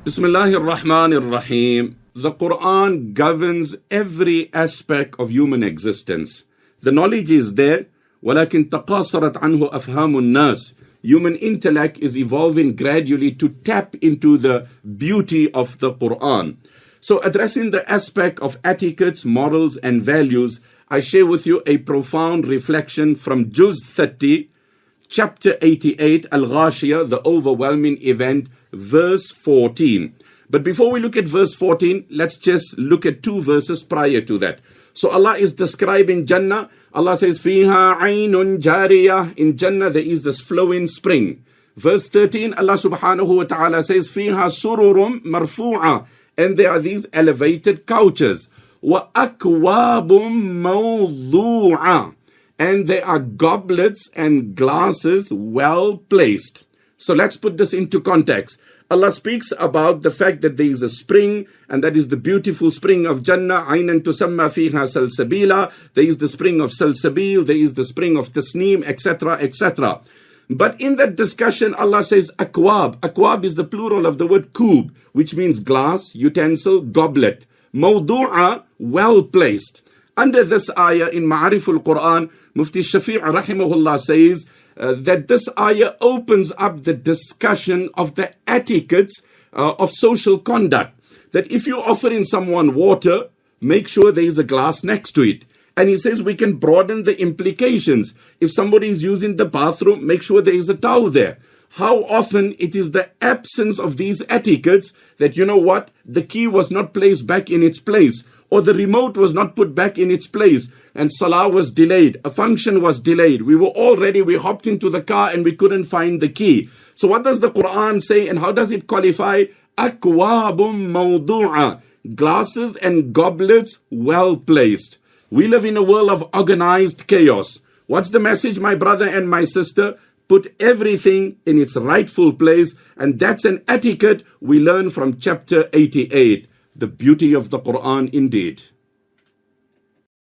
Bismillahir Rahmanir Rahim. The Quran governs every aspect of human existence. The knowledge is there. وَلَكِنْ تَقَاصَرَتْ عَنْهُ أَفْهَامُ النَّاسِ. Human intellect is evolving gradually to tap into the beauty of the Quran. So addressing the aspect of etiquettes, morals and values, I share with you a profound reflection from Juz 30, Chapter 88, Al-Ghashiyah, the overwhelming event, verse 14. But before we look at verse 14, let's just look at two verses prior to that. So Allah is describing Jannah. Allah says, Fiha aynun jariyah. In Jannah there is this flowing spring. Verse 13, Allah subhanahu wa ta'ala says, Fiha sururum marfu'a. And there are these elevated couches. Wa akwabum mawdu'a. And there are goblets and glasses well placed. So let's put this into context. Allah speaks about the fact that there is a spring, and that is the beautiful spring of Jannah. Aynan tusamma fiha salsabila. There is the spring of salsabil. There is the spring of tasneem, etc., etc. But in that discussion, Allah says akwab. Akwab is the plural of the word kub, which means glass, utensil, goblet. Mawdu'a, well placed. Under this ayah in Ma'ariful Quran, Mufti Shafi' rahimahullah says that this ayah opens up the discussion of the etiquettes of social conduct. That if you offer in someone water, make sure there is a glass next to it. And he says we can broaden the implications. If somebody is using the bathroom, make sure there is a towel there. How often it is the absence of these etiquettes that, you know what, the key was not placed back in its place, or the remote was not put back in its place, and salah was delayed, a function was delayed. We were all ready, we hopped into the car and we couldn't find the key. So what does the Quran say and how does it qualify? Akwabum mawdu'a. Glasses and goblets well placed. We live in a world of organized chaos. What's the message, my brother and my sister? Put everything in its rightful place, and that's an etiquette we learn from chapter 88. The beauty of the Quran indeed.